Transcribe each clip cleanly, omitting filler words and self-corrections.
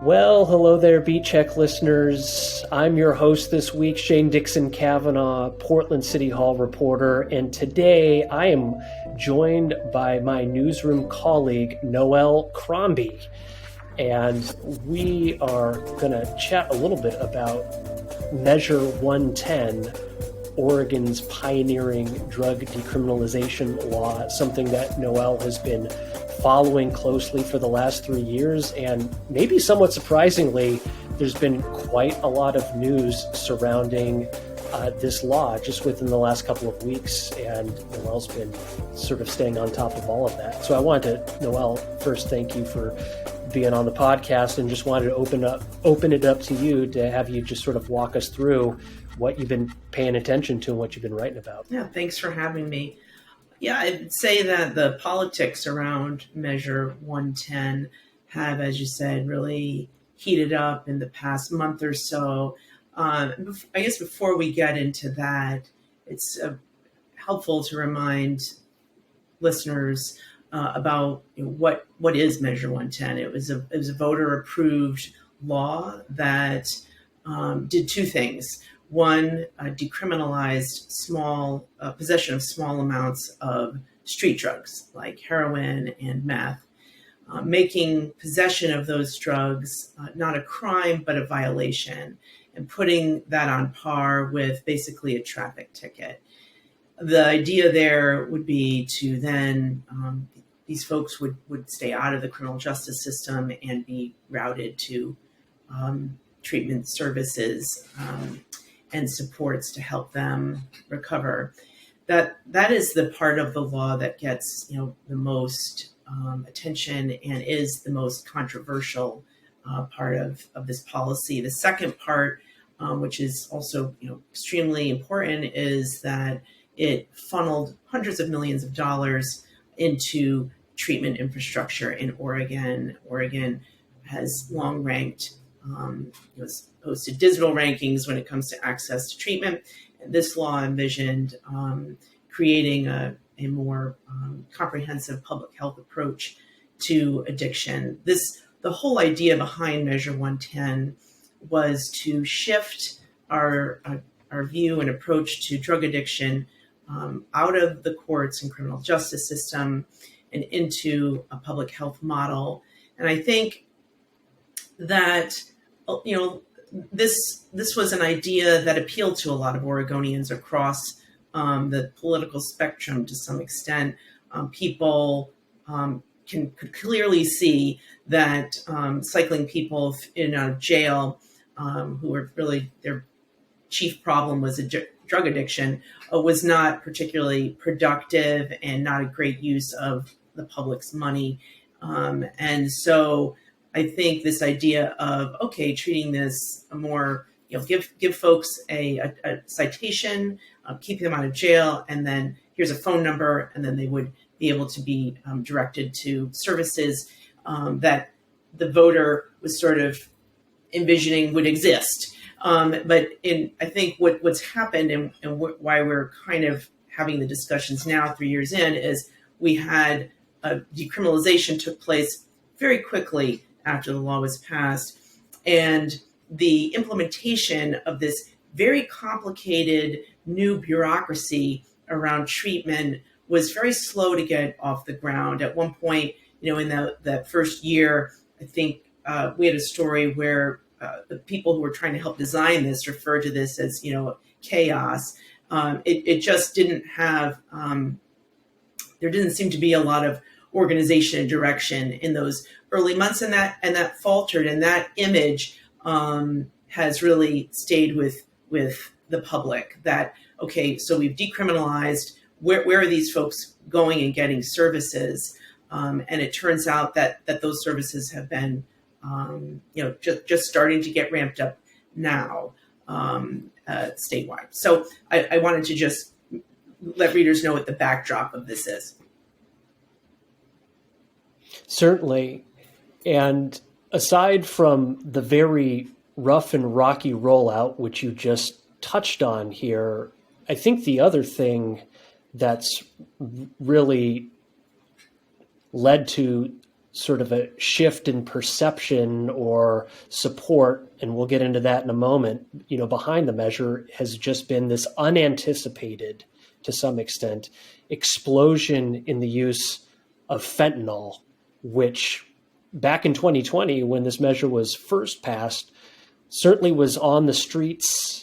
Well, hello there, Beat Check listeners. I'm your host this week, Shane Dixon Kavanaugh, Portland City Hall reporter, and today I am joined by my newsroom colleague, Noelle Crombie, and we are going to chat a little bit about Measure 110, Oregon's pioneering drug decriminalization law, something that Noelle has been following closely for the last 3 years. And maybe somewhat surprisingly, there's been quite a lot of news surrounding this law just within the last couple of weeks. And Noelle's been sort of staying on top of all of that. So I wanted to, Noelle, first thank you for being on the podcast, and just wanted to open it up to you to have you just sort of walk us through what you've been paying attention to and what you've been writing about. Yeah, thanks for having me. Yeah, I'd say that the politics around Measure 110 have, as you said, really heated up in the past month or so. I guess before we get into that, it's helpful to remind listeners about what is Measure 110. It was a voter-approved law that did two things. One, decriminalized possession of small amounts of street drugs like heroin and meth, making possession of those drugs not a crime but a violation, and putting that on par with basically a traffic ticket. The idea there would be to then these folks would stay out of the criminal justice system and be routed to treatment services and supports to help them recover. That is the part of the law that gets the most attention and is the most controversial part of this policy. The second part, which is also extremely important, is that it funneled hundreds of millions of dollars into treatment infrastructure in Oregon. Oregon has long ranked, posted digital rankings when it comes to access to treatment. And this law envisioned creating a more comprehensive public health approach to addiction. The whole idea behind Measure 110 was to shift our view and approach to drug addiction out of the courts and criminal justice system and into a public health model. And I think that this was an idea that appealed to a lot of Oregonians across the political spectrum to some extent. People could clearly see that cycling people in a jail who were really, their chief problem was drug addiction, was not particularly productive and not a great use of the public's money. And so I think this idea of, treating this more, give folks a citation, keep them out of jail, and then here's a phone number, and then they would be able to be directed to services that the voter was sort of envisioning would exist. But I think what's happened and why we're kind of having the discussions now 3 years in is we had decriminalization took place very quickly after the law was passed, and the implementation of this very complicated new bureaucracy around treatment was very slow to get off the ground. At one point, in that first year, I think we had a story where the people who were trying to help design this referred to this as, chaos. It just didn't have, there didn't seem to be a lot of organization and direction in those early months, and that faltered, and that image has really stayed with the public. That so we've decriminalized. Where are these folks going and getting services? And it turns out that those services have been just starting to get ramped up now statewide. So I wanted to just let readers know what the backdrop of this is. Certainly. And aside from the very rough and rocky rollout, which you just touched on here, I think the other thing that's really led to sort of a shift in perception or support, and we'll get into that in a moment, behind the measure has just been this unanticipated, to some extent, explosion in the use of fentanyl, which back in 2020, when this measure was first passed, certainly was on the streets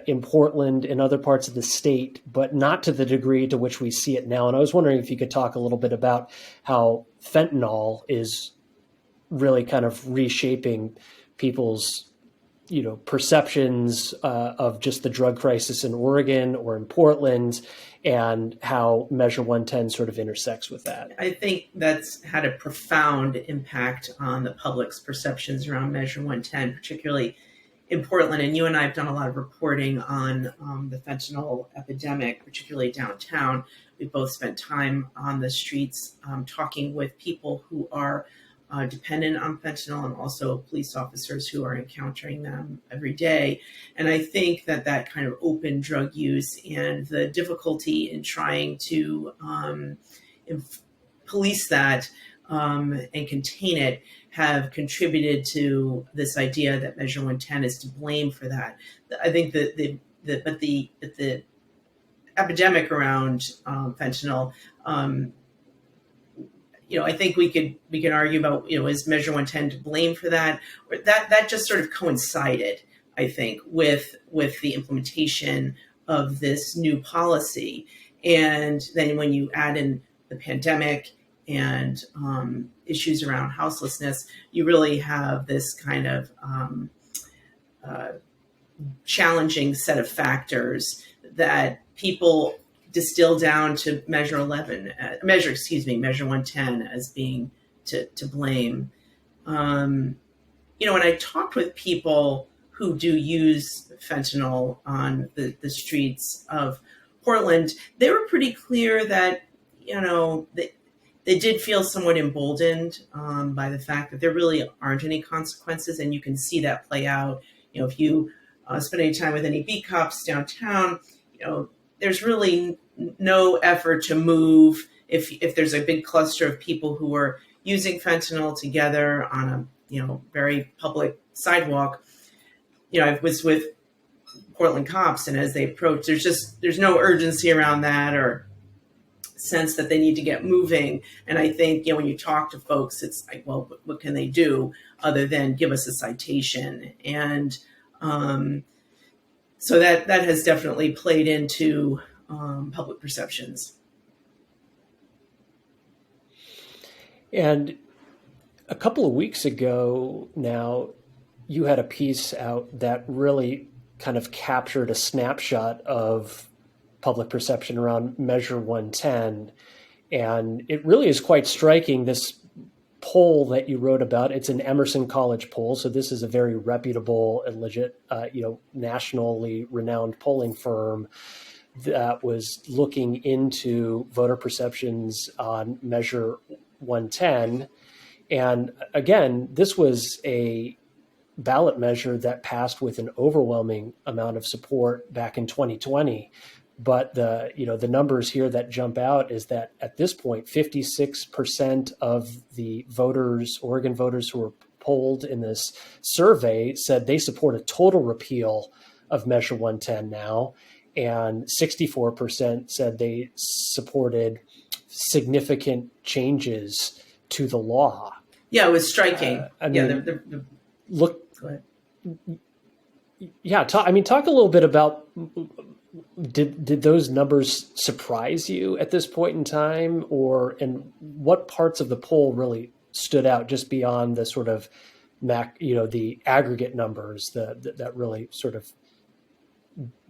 in Portland and other parts of the state, but not to the degree to which we see it now. And I was wondering if you could talk a little bit about how fentanyl is really kind of reshaping people's, perceptions of just the drug crisis in Oregon or in Portland, and how Measure 110 sort of intersects with that. I think that's had a profound impact on the public's perceptions around Measure 110, particularly in Portland. And you and I have done a lot of reporting on the fentanyl epidemic, particularly downtown. We've both spent time on the streets talking with people who are dependent on fentanyl, and also police officers who are encountering them every day. And I think that kind of open drug use and the difficulty in trying to police that and contain it have contributed to this idea that Measure 110 is to blame for that. I think that the epidemic around fentanyl, I think we can argue about, is Measure 110 to blame for that? Or that just sort of coincided, I think, with the implementation of this new policy. And then when you add in the pandemic and issues around houselessness, you really have this kind of challenging set of factors that people distill down to Measure 110 as being to blame. When I talked with people who do use fentanyl on the streets of Portland, they were pretty clear that, they did feel somewhat emboldened by the fact that there really aren't any consequences. And you can see that play out. If you spend any time with any beat cops downtown, there's really no effort to move if there's a big cluster of people who are using fentanyl together on a very public sidewalk. I was with Portland cops, and as they approach, there's no urgency around that or sense that they need to get moving. And I think when you talk to folks, it's like, well, what can they do other than give us a citation? And so that has definitely played into public perceptions. And a couple of weeks ago now, you had a piece out that really kind of captured a snapshot of public perception around Measure 110. And it really is quite striking, this poll that you wrote about. It's an Emerson College poll. So this is a very reputable and legit, nationally renowned polling firm that was looking into voter perceptions on Measure 110. And again, this was a ballot measure that passed with an overwhelming amount of support back in 2020. But the numbers here that jump out is that at this point, 56% of the voters, Oregon voters who were polled in this survey, said they support a total repeal of Measure 110 now. And 64% said they supported significant changes to the law. Yeah, it was striking. Look. Go ahead. Yeah, talk a little bit about, did those numbers surprise you at this point in time, and what parts of the poll really stood out just beyond the sort of the aggregate numbers that really sort of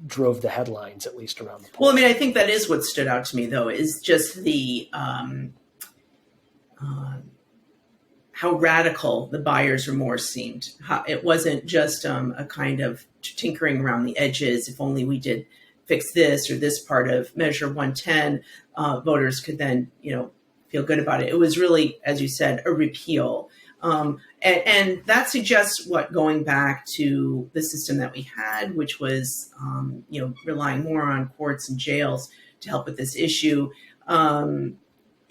drove the headlines, at least around the poll? Well, I think that is what stood out to me, though, is just the how radical the buyer's remorse seemed. How it wasn't just a kind of tinkering around the edges. If only we did fix this or this part of Measure 110, voters could then, feel good about it. It was really, as you said, a repeal. And that suggests going back to the system that we had, which was, relying more on courts and jails to help with this issue.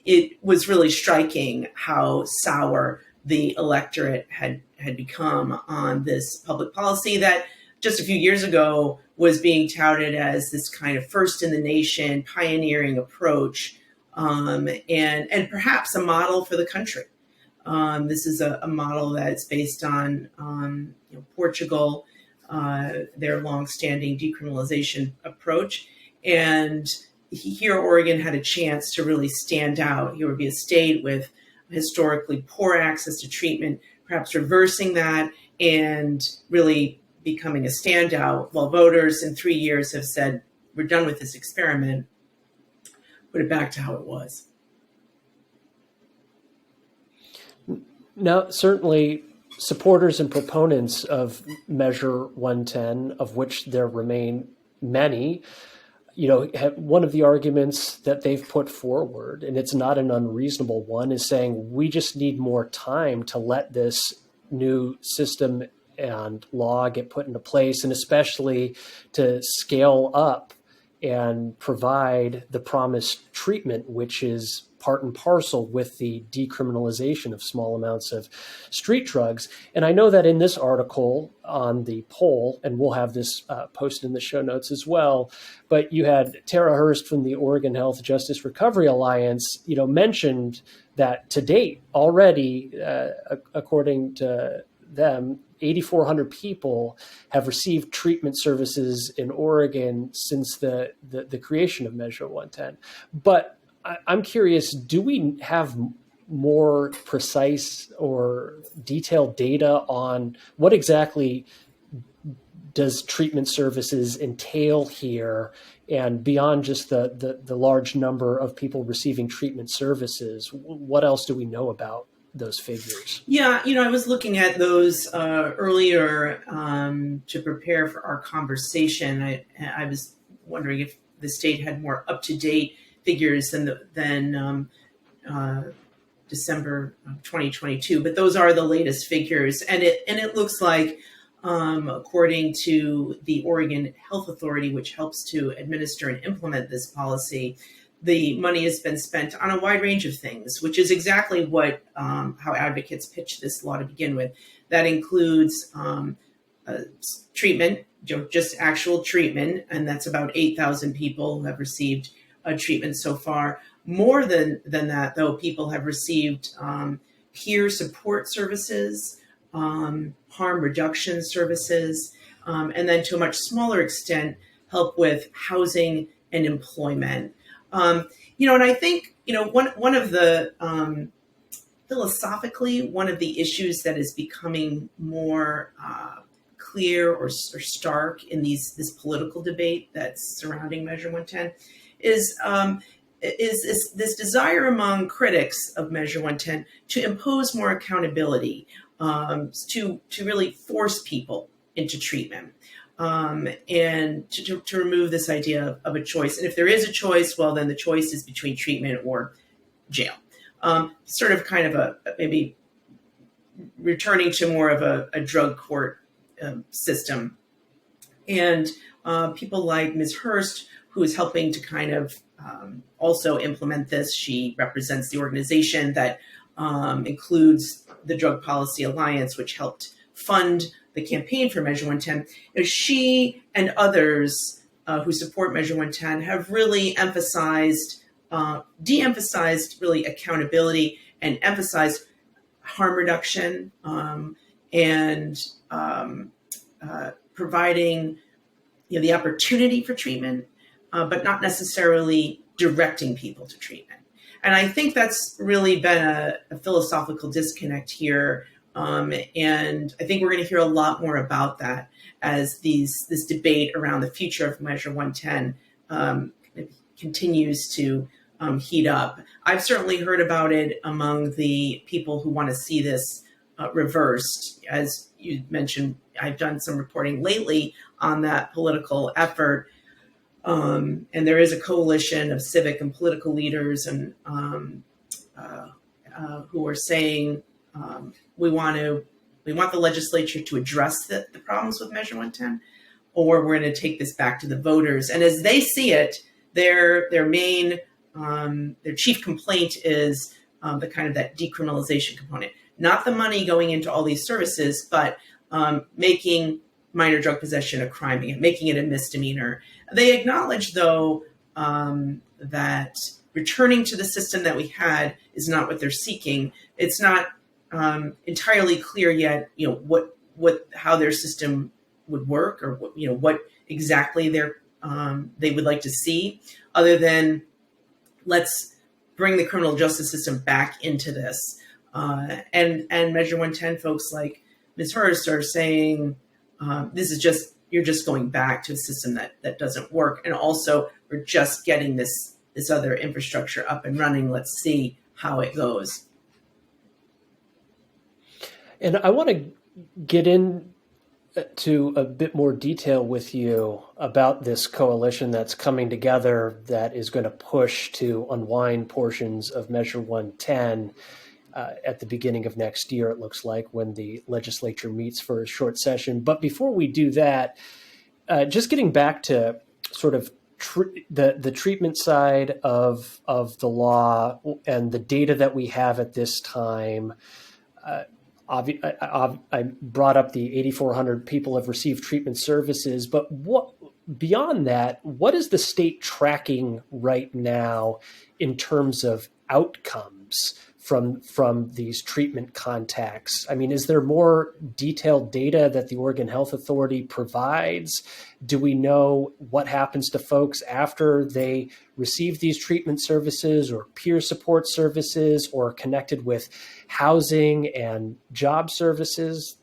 it was really striking how sour the electorate had become on this public policy that just a few years ago was being touted as this kind of first in the nation, pioneering approach, and perhaps a model for the country. This is a model that's based on Portugal, their longstanding decriminalization approach. And here, Oregon had a chance to really stand out. Here would be a state with historically poor access to treatment, perhaps reversing that and really becoming a standout, while voters in 3 years have said, we're done with this experiment, put it back to how it was. Now, certainly supporters and proponents of Measure 110, of which there remain many, one of the arguments that they've put forward, and it's not an unreasonable one, is saying we just need more time to let this new system and law get put into place, and especially to scale up and provide the promised treatment, which is part and parcel with the decriminalization of small amounts of street drugs. And I know that in this article on the poll, and we'll have this posted in the show notes as well, but you had Tara Hurst from the Oregon Health Justice Recovery Alliance, mentioned that to date already, according to them, 8,400 people have received treatment services in Oregon since the creation of Measure 110. But I'm curious, do we have more precise or detailed data on what exactly does treatment services entail here, and beyond just the large number of people receiving treatment services, what else do we know about those figures? Yeah, I was looking at those earlier to prepare for our conversation. I was wondering if the state had more up-to-date figures than December 2022, but those are the latest figures, and it looks like, according to the Oregon Health Authority, which helps to administer and implement this policy, the money has been spent on a wide range of things, which is exactly what how advocates pitch this law to begin with. That includes treatment, just actual treatment, and that's about 8,000 people who have received treatment so far. More than that, though, people have received peer support services, harm reduction services, and then to a much smaller extent, help with housing and employment. And I think, one of the, philosophically, one of the issues that is becoming more clear or stark in this political debate that's surrounding Measure 110 is this desire among critics of Measure 110 to impose more accountability, to really force people into treatment. And to remove this idea of a choice. And if there is a choice, well, then the choice is between treatment or jail. Sort of kind of maybe returning to more of a drug court system. And people like Ms. Hurst, who is helping to kind of also implement this. She represents the organization that includes the Drug Policy Alliance, which helped fund the campaign for Measure 110. She and others who support Measure 110 have really de-emphasized really accountability and emphasized harm reduction and providing the opportunity for treatment, but not necessarily directing people to treatment. And I think that's really been a philosophical disconnect here. And I think we're going to hear a lot more about that as this debate around the future of Measure 110 continues to heat up. I've certainly heard about it among the people who want to see this reversed. As you mentioned, I've done some reporting lately on that political effort. And there is a coalition of civic and political leaders and who are saying we want the legislature to address the problems with Measure 110, or we're going to take this back to the voters. And as they see it, their main their chief complaint is the kind of that decriminalization component, not the money going into all these services, but making minor drug possession a crime, making it a misdemeanor. They acknowledge, though, that returning to the system that we had is not what they're seeking. It's not entirely clear yet, how their system would work, or what exactly they would like to see, other than let's bring the criminal justice system back into this. And Measure 110 folks like Ms. Hurst are saying you're just going back to a system that doesn't work, and also we're just getting this other infrastructure up and running. Let's see how it goes. And I want to get into a bit more detail with you about this coalition that's coming together that is going to push to unwind portions of Measure 110 at the beginning of next year, it looks like, when the legislature meets for a short session. But before we do that, just getting back to sort of the treatment side of the law and the data that we have at this time. I brought up the 8,400 people have received treatment services, but what beyond that, what is the state tracking right now in terms of outcomes from these treatment contacts? I mean, is there more detailed data that the Oregon Health Authority provides? Do we know what happens to folks after they receive these treatment services or peer support services or connected with housing and job services?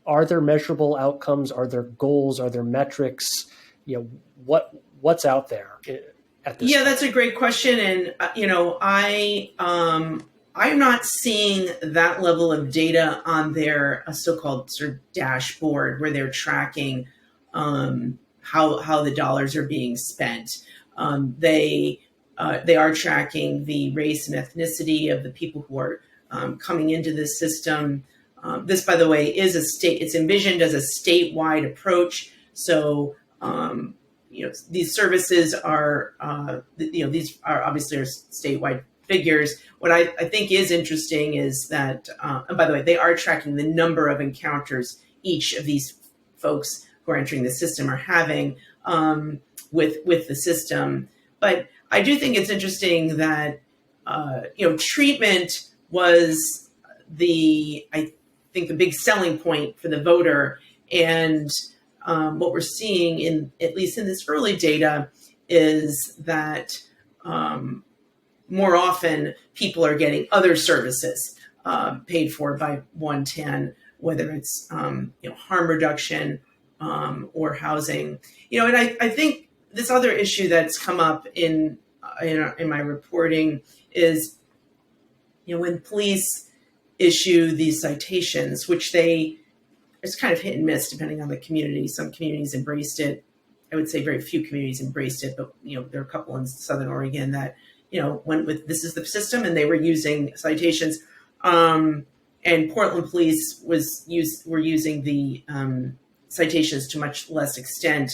Are there measurable outcomes? Are there goals? Are there metrics? What's out there? Yeah, that's a great question. And, I'm not seeing that level of data on their so-called sort of dashboard where they're tracking how the dollars are being spent. They are tracking the race and ethnicity of the people who are coming into this system. This, by the way, it's envisioned as a statewide approach. So, these services are, these are obviously are statewide figures. What I think is interesting is that, and by the way, they are tracking the number of encounters each of these folks who are entering the system are having with the system. But I do think it's interesting that, treatment was I think the big selling point for the voter. And what we're seeing at least in this early data is that more often people are getting other services paid for by 110, whether it's harm reduction or housing. And I think this other issue that's come up in my reporting is, when police issue these citations, which it's kind of hit and miss depending on the community. Some communities embraced it. I would say very few communities embraced it, but there are a couple in Southern Oregon that went with this is the system, and they were using citations. And Portland police were using the citations to much less extent.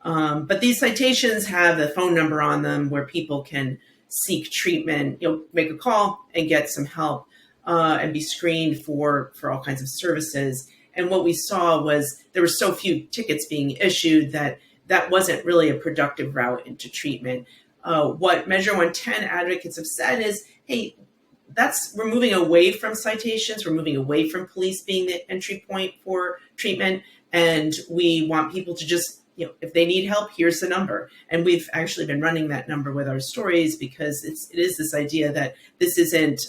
But these citations have a phone number on them where people can seek treatment. Make a call and get some help and be screened for all kinds of services. And what we saw was there were so few tickets being issued that wasn't really a productive route into treatment. What Measure 110 advocates have said is, hey, we're moving away from citations. We're moving away from police being the entry point for treatment. And we want people to just, if they need help, here's the number. And we've actually been running that number with our stories because it is this idea that this isn't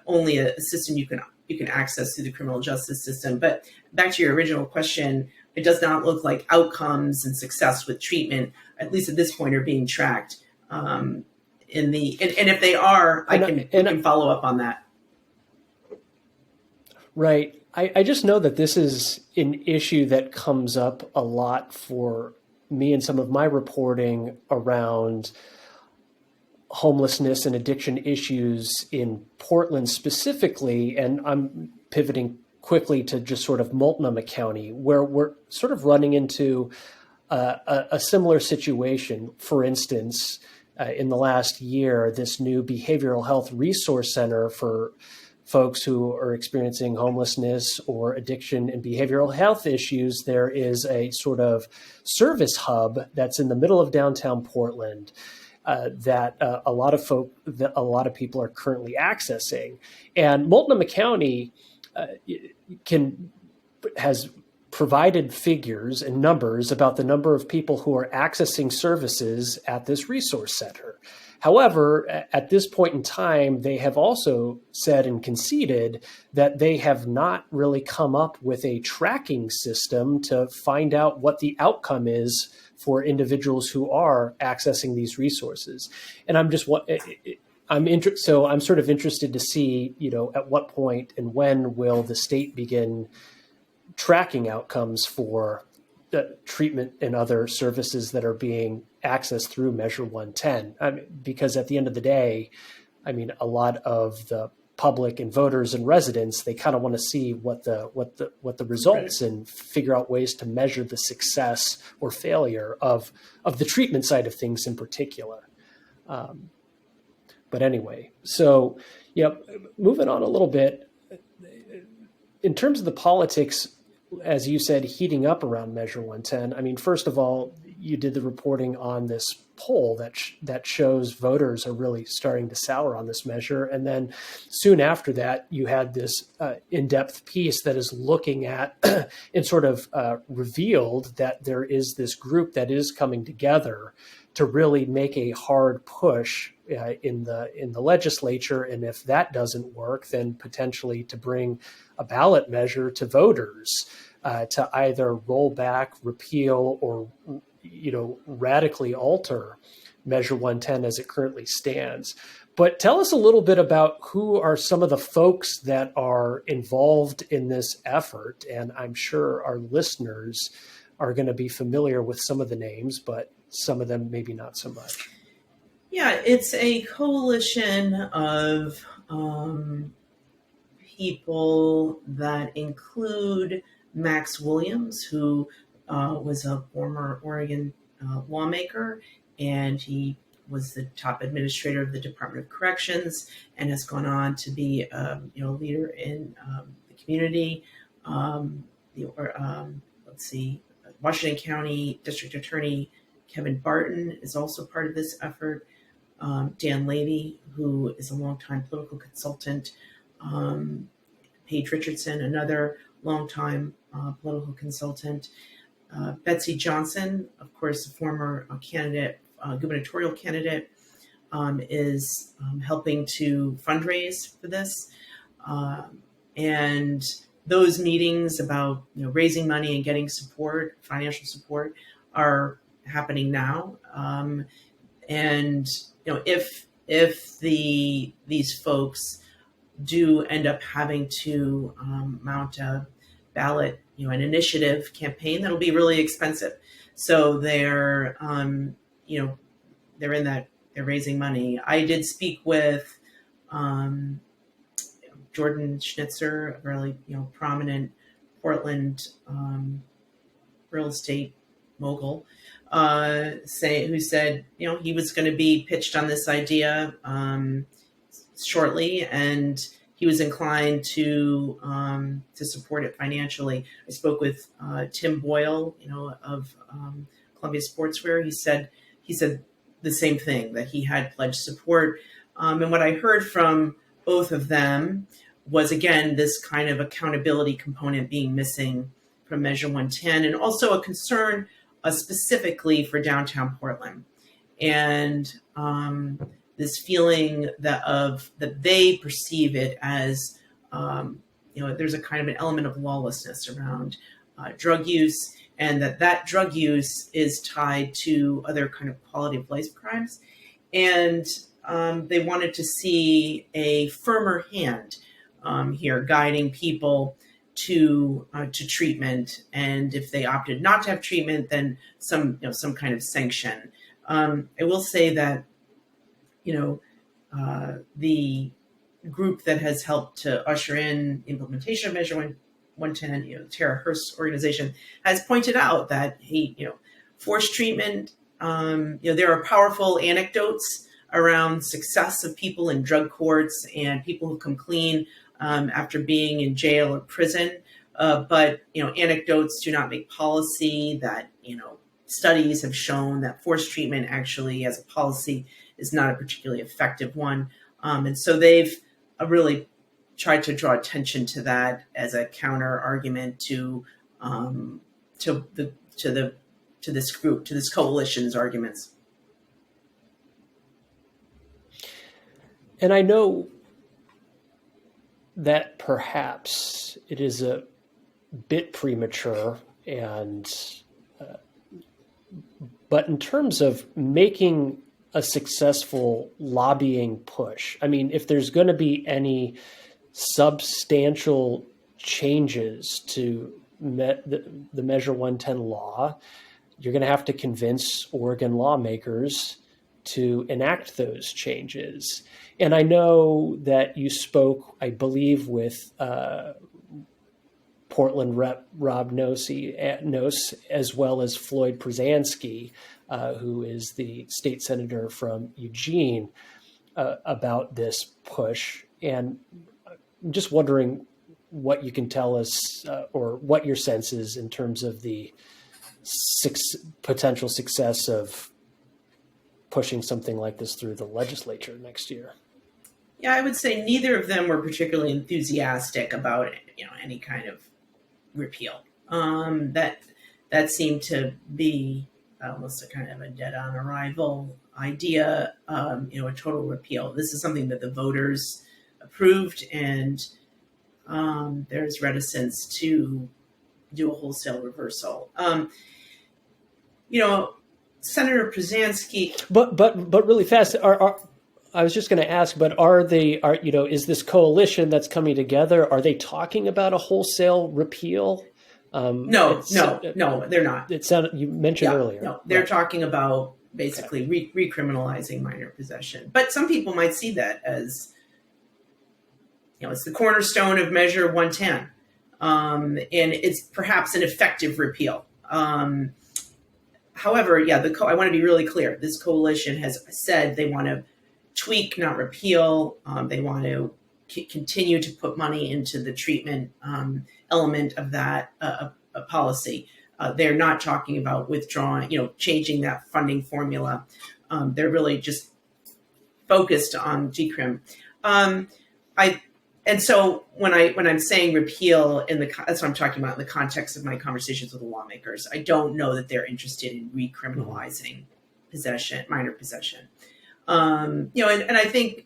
only a system you can access through the criminal justice system. But back to your original question, it does not look like outcomes and success with treatment, at least at this point, are being tracked. And if they are, we can follow up on that. Right. I just know that this is an issue that comes up a lot for me and some of my reporting around homelessness and addiction issues in Portland specifically, and I'm pivoting quickly to just sort of Multnomah County, where we're sort of running into a similar situation. For instance, in the last year, this new behavioral health resource center for folks who are experiencing homelessness or addiction and behavioral health issues. There is a sort of service hub that's in the middle of downtown Portland that a lot of people are currently accessing. And Multnomah County has provided figures and numbers about the number of people who are accessing services at this resource center. However, at this point in time, they have also said and conceded that they have not really come up with a tracking system to find out what the outcome is for individuals who are accessing these resources. And I'm sort of interested to see, at what point and when will the state begin tracking outcomes for the treatment and other services that are being accessed through Measure 110. Because at the end of the day, a lot of the public and voters and residents, they kind of want to see what the results right. And figure out ways to measure the success or failure of the treatment side of things in particular. But anyway, so moving on a little bit, in terms of the politics, as you said, heating up around Measure 110. First of all, you did the reporting on this poll that shows voters are really starting to sour on this measure. And then soon after that, you had this in-depth piece that is looking at and sort of revealed that there is this group that is coming together to really make a hard push in the legislature. And if that doesn't work, then potentially to bring a ballot measure to voters to either roll back, repeal, or radically alter Measure 110 as it currently stands. But tell us a little bit about who are some of the folks that are involved in this effort. And I'm sure our listeners are going to be familiar with some of the names, but some of them maybe not so much. Yeah, it's a coalition of people that include Max Williams, who was a former Oregon lawmaker, and he was the top administrator of the Department of Corrections and has gone on to be a leader in the community. Washington County District Attorney Kevin Barton is also part of this effort. Dan Levy, who is a longtime political consultant. Paige Richardson, another longtime political consultant. Betsy Johnson, of course, a former gubernatorial candidate, is helping to fundraise for this. And those meetings about raising money and getting support, financial support, are happening now. And if these folks do end up having to mount a ballot, an initiative campaign, that'll be really expensive. So they're raising money. I did speak with Jordan Schnitzer, a really prominent Portland real estate mogul, who said he was going to be pitched on this idea shortly, and he was inclined to support it financially. I spoke with Tim Boyle, of Columbia Sportswear. He said the same thing, that he had pledged support. And what I heard from both of them was, again, this kind of accountability component being missing from Measure 110, and also a concern specifically for downtown Portland. And this feeling that they perceive it as, there's a kind of an element of lawlessness around drug use, and that drug use is tied to other kind of quality of life crimes. And they wanted to see a firmer hand here guiding people to treatment, and if they opted not to have treatment, then some kind of sanction. I will say that the group that has helped to usher in implementation of Measure 110, Tara Hurst's organization, has pointed out that forced treatment There are powerful anecdotes around success of people in drug courts and people who come clean after being in jail or prison. But anecdotes do not make policy. That studies have shown that forced treatment actually, as a policy, is not a particularly effective one. And so they've really tried to draw attention to that as a counter argument to this group, to this coalition's arguments. And I know that perhaps it is a bit premature, but in terms of making a successful lobbying push, I mean, if there's going to be any substantial changes to the Measure 110 law, you're going to have to convince Oregon lawmakers to enact those changes. And I know that you spoke, I believe, with Portland Rep. Rob Nose, as well as Floyd Przanski, who is the state senator from Eugene, about this push. And I'm just wondering what you can tell us or what your sense is in terms of the potential success of pushing something like this through the legislature next year. Yeah, I would say neither of them were particularly enthusiastic about any kind of repeal. That seemed to be almost a kind of a dead-on arrival idea. A total repeal. This is something that the voters approved, and there's reticence to do a wholesale reversal. Senator Przanski. But really fast, I was just going to ask, but is this coalition that's coming together, are they talking about a wholesale repeal? No, they're not. It sounded, you mentioned earlier. No, they're talking about basically recriminalizing minor possession. But some people might see that as, it's the cornerstone of Measure 110. And it's perhaps an effective repeal. However, I want to be really clear. This coalition has said they want to tweak, not repeal. They want to continue to put money into the treatment element of that policy. They're not talking about withdrawing, changing that funding formula. They're really just focused on decrim. And so when I'm saying repeal, that's what I'm talking about in the context of my conversations with the lawmakers. I don't know that they're interested in recriminalizing minor possession. And I think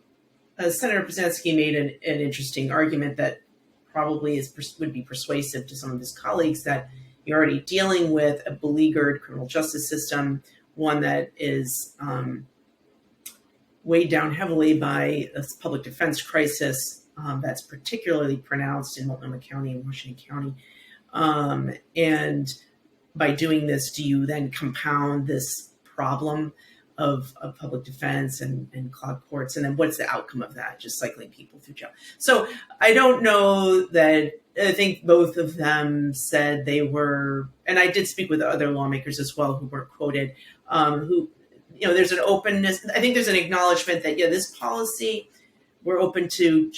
Senator Przanski made an interesting argument that probably would be persuasive to some of his colleagues, that you're already dealing with a beleaguered criminal justice system, one that is weighed down heavily by a public defense crisis that's particularly pronounced in Multnomah County and Washington County. And by doing this, do you then compound this problem of public defense and clogged courts? And then what's the outcome of that? Just cycling people through jail. So I don't know that. I think both of them said they were, and I did speak with other lawmakers as well who weren't quoted, who, there's an openness. I think there's an acknowledgement that, this policy, we're open to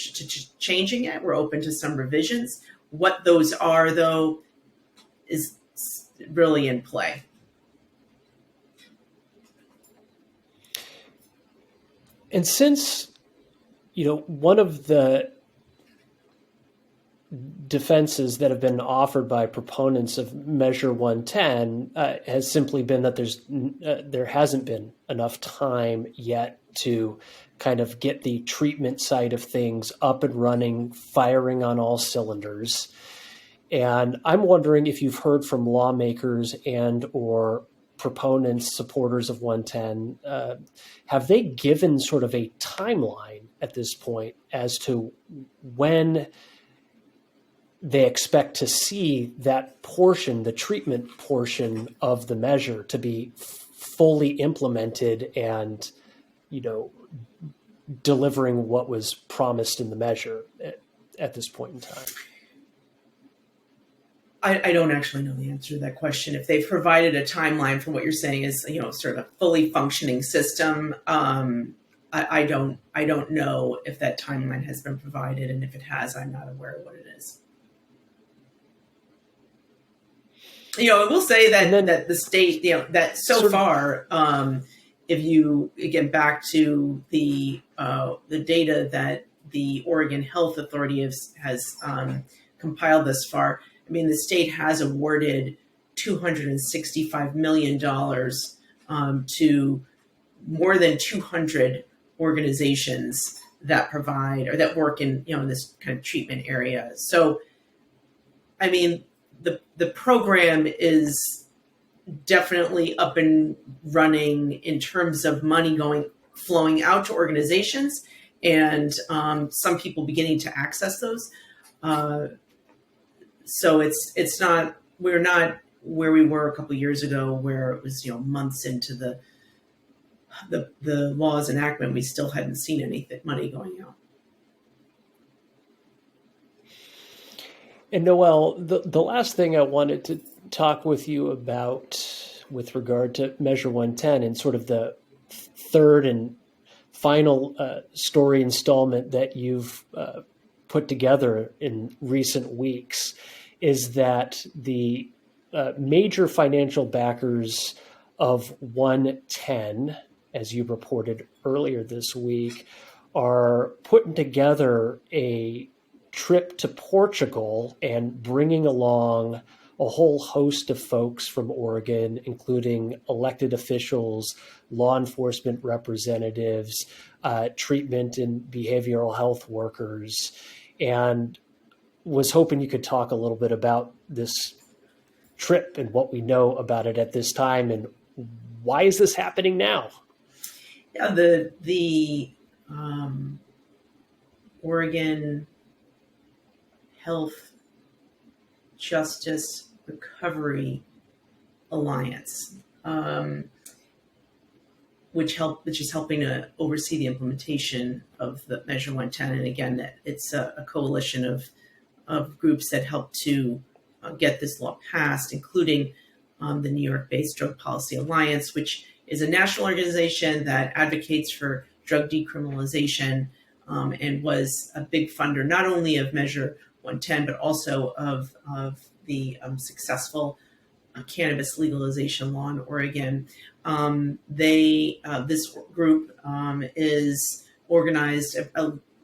changing it. We're open to some revisions. What those are, though, is really in play. And since, one of the defenses that have been offered by proponents of Measure 110 has simply been that there hasn't been enough time yet to kind of get the treatment side of things up and running, firing on all cylinders. And I'm wondering if you've heard from lawmakers and or proponents, supporters of 110, have they given sort of a timeline at this point as to when they expect to see that portion, the treatment portion of the measure, to be fully implemented and, delivering what was promised in the measure at this point in time? I don't actually know the answer to that question. If they've provided a timeline for what you're saying is, sort of a fully functioning system, I don't know if that timeline has been provided, and if it has, I'm not aware of what it is. I will say that the state, that so far, if you get back to the data that the Oregon Health Authority has compiled thus far, I mean, the state has awarded $265 million to more than 200 organizations that provide or that work in in this kind of treatment area. So, I mean, the program is definitely up and running in terms of money flowing out to organizations, and some people beginning to access those. So it's not, we're not where we were a couple of years ago, where it was months into the law's enactment, we still hadn't seen any money going out. And Noelle, the last thing I wanted to talk with you about with regard to Measure 110 and sort of the third and final story installment that you've put together in recent weeks is that the major financial backers of 110, as you reported earlier this week, are putting together a trip to Portugal and bringing along a whole host of folks from Oregon, including elected officials, law enforcement representatives, treatment and behavioral health workers, and was hoping you could talk a little bit about this trip and what we know about it at this time, and why is this happening now? Yeah, the Oregon Health Justice Recovery Alliance, which is helping to oversee the implementation of the Measure 110. And again, it's a coalition of groups that help to get this law passed, including the New York-based Drug Policy Alliance, which is a national organization that advocates for drug decriminalization, and was a big funder not only of Measure 110, but also of the successful cannabis legalization law in Oregon. This group is organized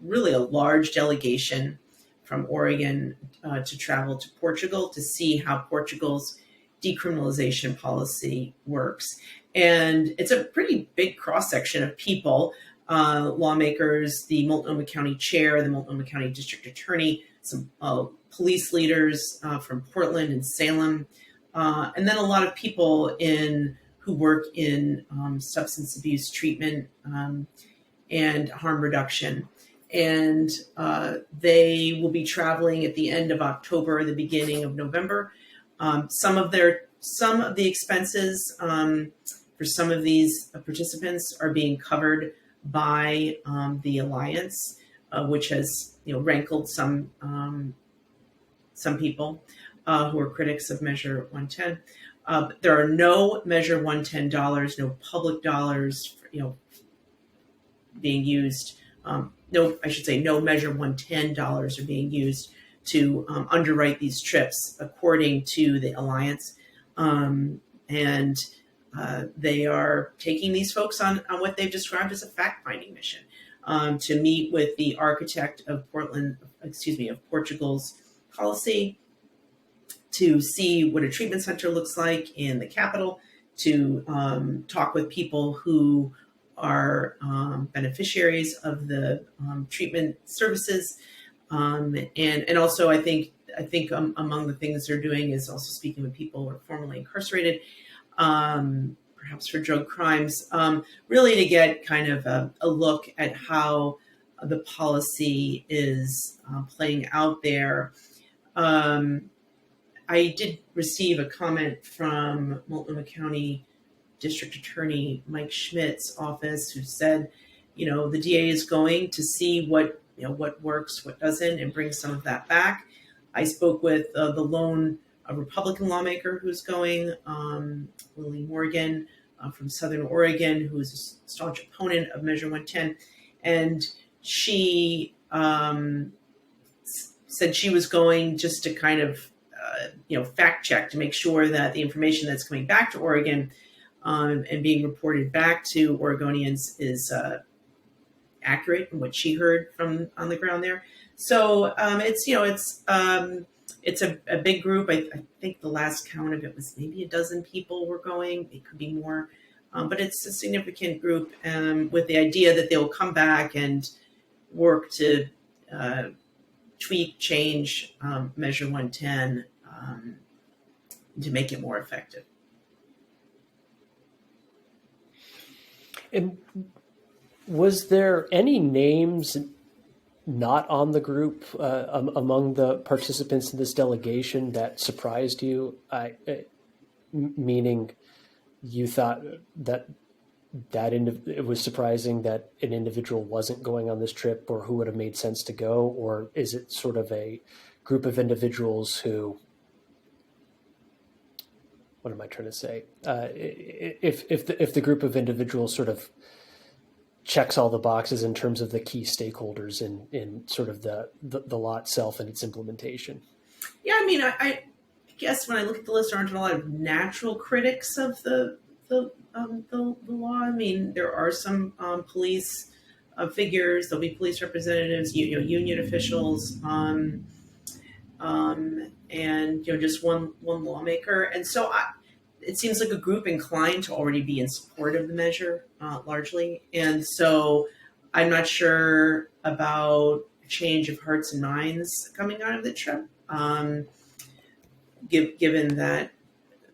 really a large delegation from Oregon to travel to Portugal to see how Portugal's decriminalization policy works. And it's a pretty big cross-section of people, lawmakers, the Multnomah County chair, the Multnomah County district attorney, some police leaders from Portland and Salem, and then a lot of people who work in substance abuse treatment and harm reduction. And they will be traveling at the end of October, the beginning of November. Some of the expenses for some of these participants are being covered by the Alliance, which has rankled some people who are critics of Measure 110. There are no Measure 110 dollars, no public dollars, being used. No Measure 110 dollars are being used to underwrite these trips, according to the Alliance. And they are taking these folks on what they've described as a fact-finding mission, to meet with the architect of Portugal's policy, to see what a treatment center looks like in the capital, to talk with people who are beneficiaries of the treatment services, and also I think among the things they're doing is also speaking with people who are formerly incarcerated, perhaps for drug crimes, really to get kind of a look at how the policy is playing out there. I did receive a comment from Multnomah County District Attorney Mike Schmidt's office, who said, the DA is going to see what works, what doesn't, and bring some of that back. I spoke with the lone a Republican lawmaker who's going, Lily Morgan from Southern Oregon, who is a staunch opponent of Measure 110. And she said she was going just to kind of, fact check to make sure that the information that's coming back to Oregon and being reported back to Oregonians is accurate and what she heard from on the ground there. So it's a big group. I think the last count of it was maybe a dozen people were going. It could be more, but it's a significant group with the idea that they will come back and work to tweak, change Measure 110 to make it more effective. And was there any names not on the group among the participants in this delegation that surprised you? Meaning you thought that it was surprising that an individual wasn't going on this trip, or who would have made sense to go? Or is it sort of a group of individuals who, what am I trying to say? If the group of individuals sort of checks all the boxes in terms of the key stakeholders in sort of the law itself and its implementation? Yeah, I mean, I guess when I look at the list, there aren't a lot of natural critics of the law. I mean, there are some police figures. There'll be police representatives, union officials, and just one lawmaker. And so it seems like a group inclined to already be in support of the measure, largely. And so I'm not sure about a change of hearts and minds coming out of the trip, given that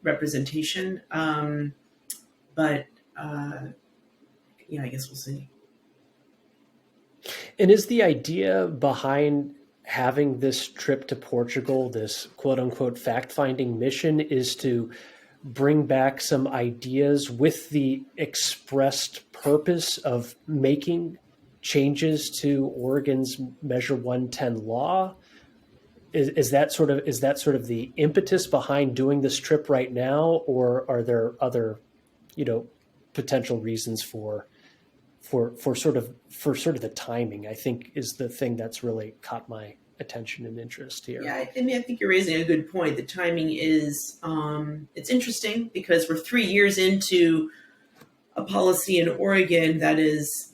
representation. But I guess we'll see. And is the idea behind having this trip to Portugal, this quote unquote fact-finding mission, is to bring back some ideas with the expressed purpose of making changes to Oregon's Measure 110 law? Is that sort of the impetus behind doing this trip right now, or are there other, potential reasons for sort of the timing? I think is the thing that's really caught my attention and interest here. Yeah, I mean, I think you're raising a good point. The timing is, it's interesting because we're 3 years into a policy in Oregon that is,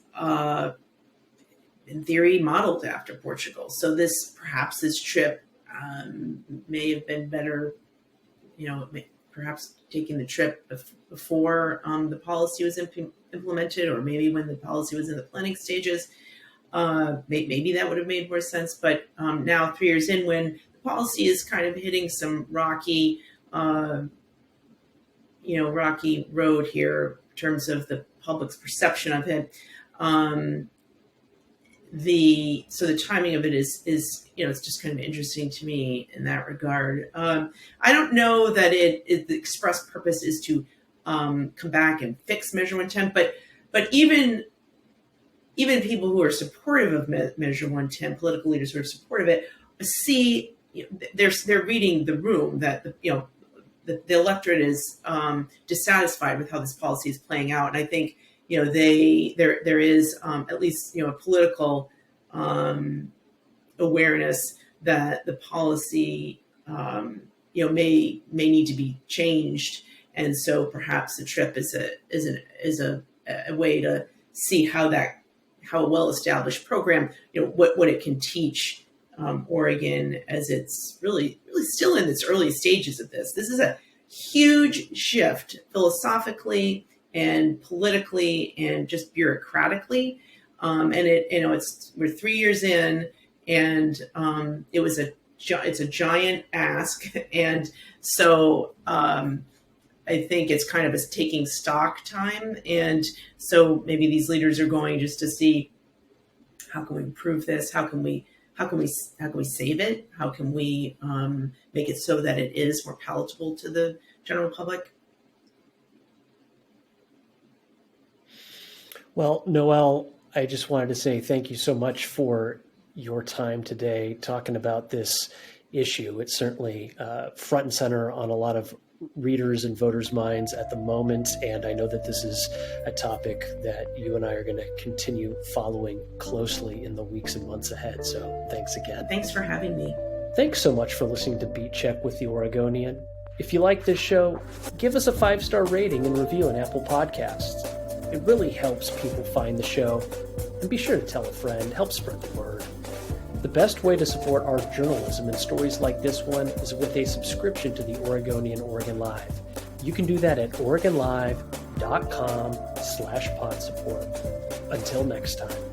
in theory, modeled after Portugal. So this trip may have been better, perhaps taking the trip before the policy was implemented, or maybe when the policy was in the planning stages. Maybe that would have made more sense. But now, 3 years in, when the policy is kind of hitting some rocky road here in terms of the public's perception of it. The timing of it is it's just kind of interesting to me in that regard. I don't know that the express purpose is to come back and fix Measure 110, but even people who are supportive of Measure 110, political leaders who are supportive of it, see they're reading the room that the electorate is dissatisfied with how this policy is playing out, and I think there is at least a political awareness that the policy may need to be changed, and so perhaps the trip is a way to see how a well-established program what it can teach Oregon as it's really still in its early stages of this. This is a huge shift philosophically and politically and just bureaucratically, and we're 3 years in, and it's a giant ask, and so I think it's kind of a taking stock time, and so maybe these leaders are going just to see how can we improve this, how can we save it, how can we make it so that it is more palatable to the general public. Well, Noelle, I just wanted to say thank you so much for your time today talking about this issue. It's certainly front and center on a lot of readers and voters' minds at the moment, and I know that this is a topic that you and I are going to continue following closely in the weeks and months ahead. So thanks again. Thanks for having me. Thanks so much for listening to Beat Check with the Oregonian. If you like this show, give us a 5-star rating and review on Apple Podcasts. It really helps people find the show. And be sure to tell a friend, help spread the word. The best way to support our journalism and stories like this one is with a subscription to the Oregonian OregonLive. You can do that at OregonLive.com/pod support. Until next time.